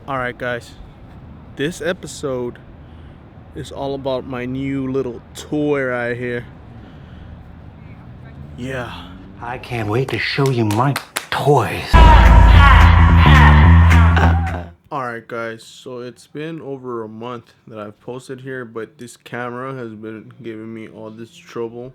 Alright guys, this episode is all about my new little toy right here. Yeah. I can't wait to show you my toys. Alright guys, so it's been over a month that I've posted here, but this camera has been giving me all this trouble.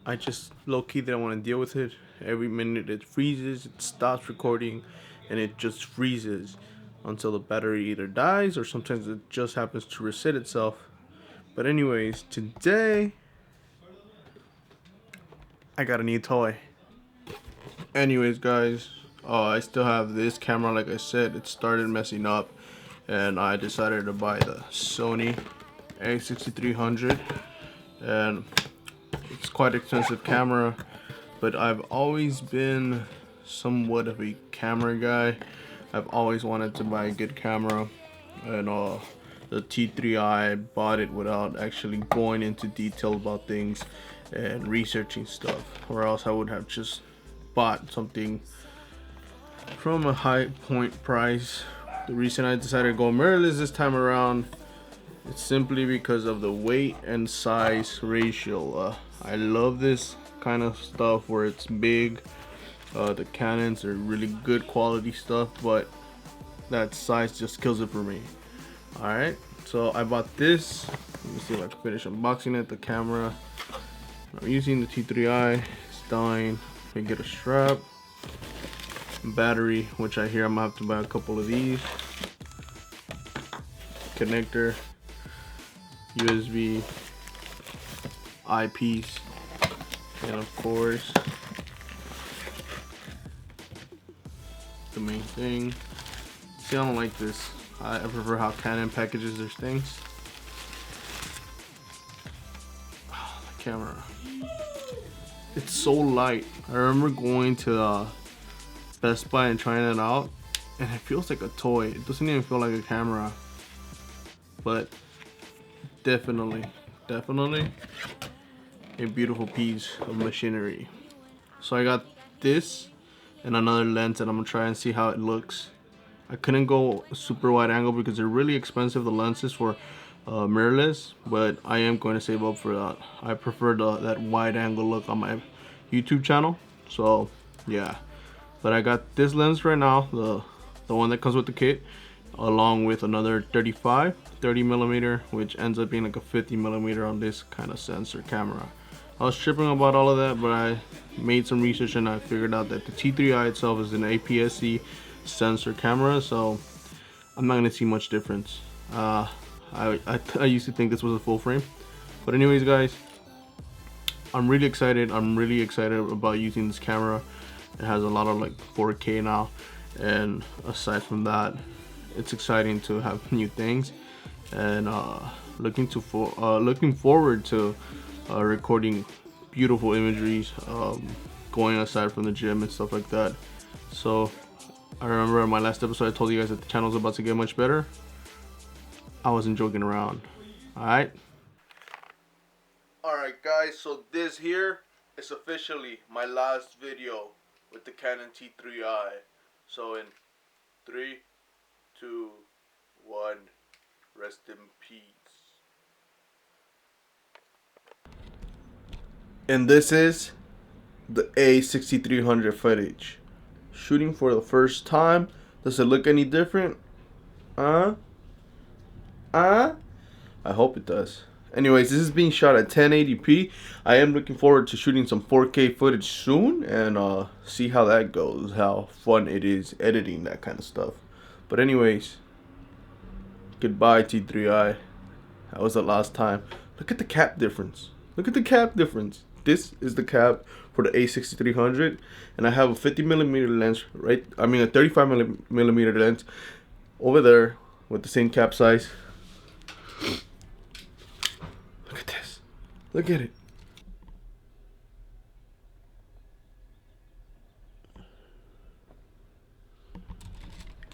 I just low-key didn't want to deal with it. Every minute it freezes, it stops recording, and it just freezes until the battery either dies or sometimes it just happens to reset itself. But anyways, today I got a new toy. Anyways guys, I still have this camera. Like I said, it started messing up and I decided to buy the Sony A6300, and it's quite expensive camera, but I've always been somewhat of a camera guy. I've always wanted to buy a good camera, and the T3i, I bought it without actually going into detail about things and researching stuff, or else I would have just bought something from a high point price. The reason I decided to go mirrorless this time around, it's simply because of the weight and size ratio. I love this kind of stuff where it's big. The Canons are really good quality stuff, but that size just kills it for me. Alright, so I bought this. Let me see if I can finish unboxing it. The camera I'm using, the T3i, it's dying. I get a strap, battery, which I hear I'm gonna have to buy a couple of these, connector, USB, eyepiece, and of course the main thing. See, I don't like this. I prefer how Canon packages their things. Oh, the camera, it's so light. I remember going to Best Buy and trying it out, and it feels like a toy. It doesn't even feel like a camera, but definitely a beautiful piece of machinery. So I got this and another lens, and I'm gonna try and see how it looks. I couldn't go super wide angle because they're really expensive, the lenses for mirrorless, but I am going to save up for that. I prefer that wide angle look on my YouTube channel, so yeah. But I got this lens right now, the one that comes with the kit, along with another 30 millimeter, which ends up being like a 50 millimeter on this kind of sensor camera. I was tripping about all of that, but I made some research and I figured out that the T3i itself is an APS-C sensor camera, so I'm not gonna see much difference. I used to think this was a full frame, but anyways guys, I'm really excited about using this camera. It has a lot of like 4K now, and aside from that, it's exciting to have new things, and looking forward to recording beautiful imageries, going aside from the gym and stuff like that. So I remember in my last episode I told you guys that the channel's about to get much better. I wasn't joking around. Alright guys, so this here is officially my last video with the Canon T3i. So in 3, 2, 1, rest in peace. And this is the A6300 footage. Shooting for the first time. Does it look any different? I hope it does. Anyways, this is being shot at 1080p. I am looking forward to shooting some 4K footage soon and see how that goes, how fun it is editing that kind of stuff. But anyways, goodbye T3i. That was the last time. Look at the cap difference. Look at the cap difference. This is the cap for the A6300, and I have a 50 millimeter lens, right? I mean a 35 millimeter lens over there with the same cap size. Look at this. Look at it.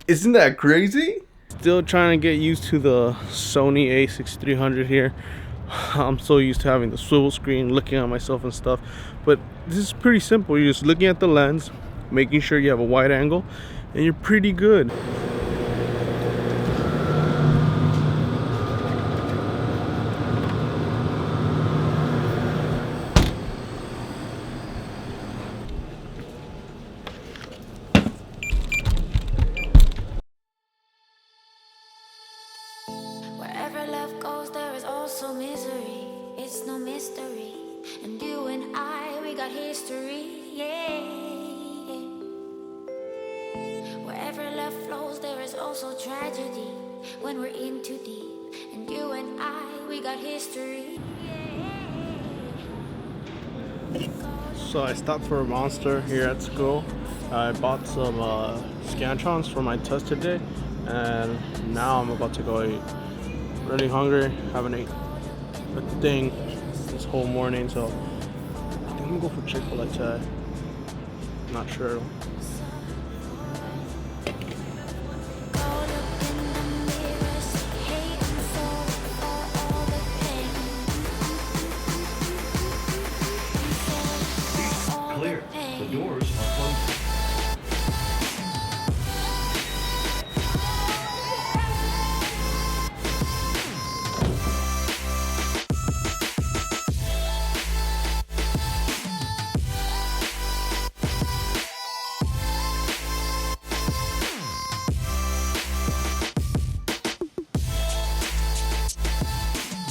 Isn't that crazy? Still trying to get used to the Sony A6300 here. I'm so used to having the swivel screen, looking at myself and stuff, but this is pretty simple. You're just looking at the lens, making sure you have a wide angle, and you're pretty good. also misery, it's no mystery. And you and I, we got history, yeah. Wherever love flows, there is also tragedy when we're in too deep. And you and I, we got history, So I stopped for a Monster here at school. I bought some Scantrons for my test today, and now I'm about to go eat. Really hungry, haven't ate a thing this whole morning, so I think I'm gonna go for Chick-fil-A today. Not sure. Clear. The doors are closed.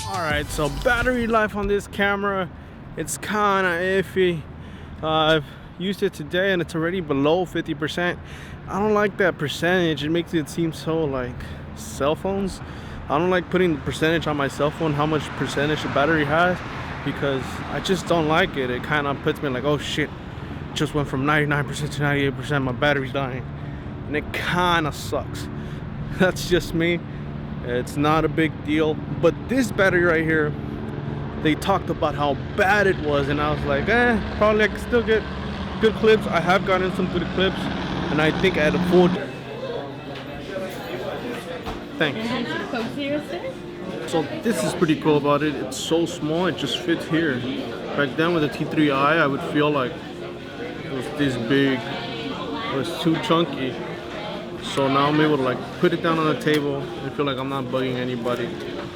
Alright, so battery life on this camera, it's kinda iffy. I've used it today and it's already below 50%. I don't like that percentage. It makes it seem so like cell phones. I don't like putting the percentage on my cell phone, how much percentage the battery has, because I just don't like it. It kind of puts me like, oh shit, just went from 99% to 98%, my battery's dying. And it kind of sucks. That's just me. It's not a big deal. But this battery right here, they talked about how bad it was, and I was like, probably I can still get good clips. I have gotten some good clips, and I think I had a full. Thanks. So this is pretty cool about it. It's so small, it just fits here. Back then with the T3i, I would feel like it was this big. It was too chunky. So now I'm able to like put it down on the table and feel like I'm not bugging anybody.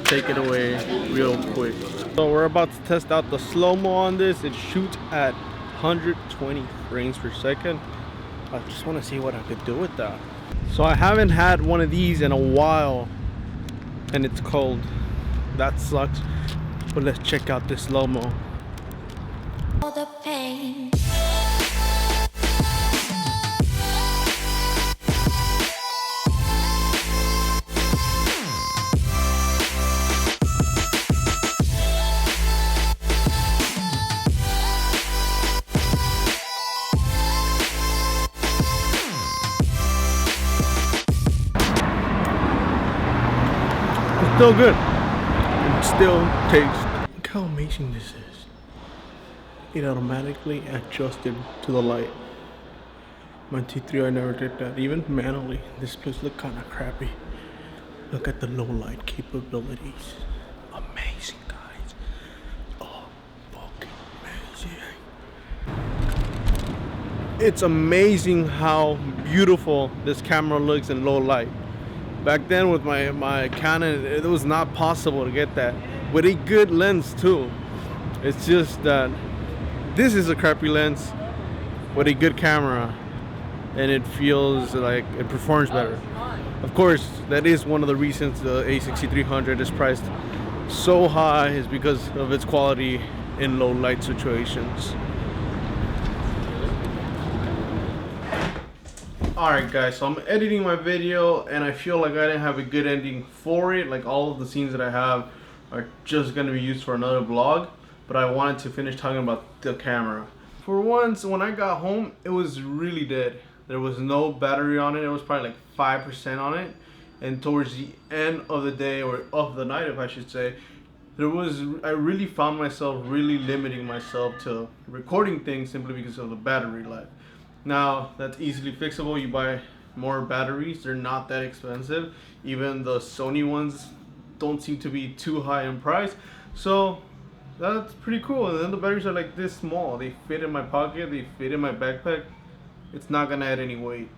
Take it away real quick. So we're about to test out the slow-mo on this. It shoots at 120 frames per second. I just want to see what I could do with that. So I haven't had one of these in a while, and it's cold. That sucks. But let's check out this slow-mo. all the pain. Still good. It still tastes. Look how amazing this is. It automatically adjusted to the light. My T3i never did that. Even manually, this place look kind of crappy. Look at the low light capabilities. Amazing, guys. Oh, fucking amazing. It's amazing how beautiful this camera looks in low light. Back then with my Canon, it was not possible to get that with a good lens too. It's just that this is a crappy lens with a good camera, and it feels like it performs better. Of course, that is one of the reasons the A6300 is priced so high, is because of its quality in low light situations. Alright guys, so I'm editing my video and I feel like I didn't have a good ending for it. Like all of the scenes that I have are just going to be used for another vlog, but I wanted to finish talking about the camera. For once, when I got home, it was really dead. There was no battery on it. It was probably like 5% on it, and towards the end of the day, or of the night if I should say, I really found myself really limiting myself to recording things simply because of the battery life. Now that's easily fixable. You buy more batteries, they're not that expensive. Even the Sony ones don't seem to be too high in price, so that's pretty cool. And then the batteries are like this small, they fit in my pocket, they fit in my backpack. It's not gonna add any weight.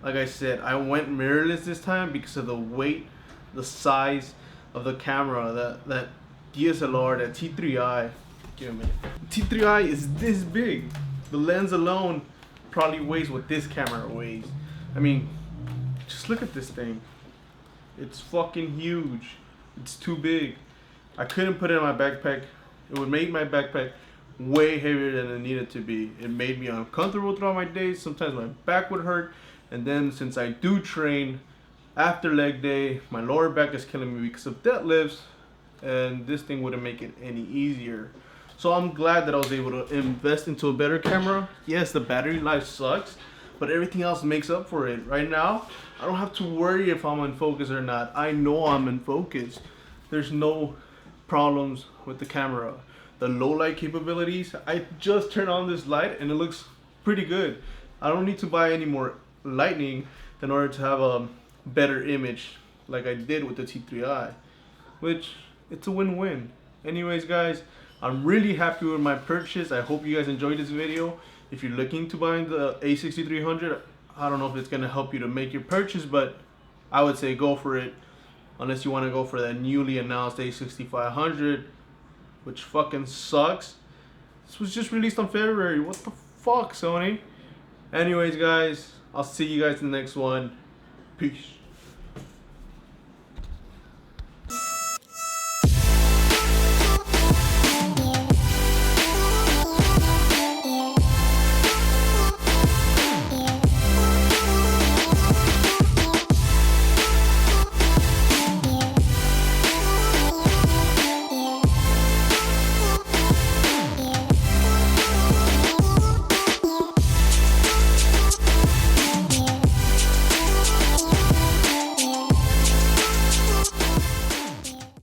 Like I said, I went mirrorless this time because of the weight, the size of the camera. That DSLR, that T3i, give me a minute. T3i is this big. The lens alone probably weighs what this camera weighs. I mean, just look at this thing. It's fucking huge. It's too big. I couldn't put it in my backpack. It would make my backpack way heavier than it needed to be. It made me uncomfortable throughout my days. Sometimes my back would hurt. And then since I do train after leg day, my lower back is killing me because of deadlifts. And this thing wouldn't make it any easier. So I'm glad that I was able to invest into a better camera. Yes, the battery life sucks, but everything else makes up for it. Right now, I don't have to worry if I'm in focus or not. I know I'm in focus. There's no problems with the camera. The low light capabilities, I just turned on this light and it looks pretty good. I don't need to buy any more lighting in order to have a better image like I did with the T3i, which it's a win-win. Anyways guys, I'm really happy with my purchase. I hope you guys enjoyed this video. If you're looking to buy the A6300, I don't know if it's gonna help you to make your purchase, but I would say go for it. Unless you want to go for that newly announced A6500, which fucking sucks. This was just released on February. What the fuck, Sony? Anyways guys, I'll see you guys in the next one. Peace.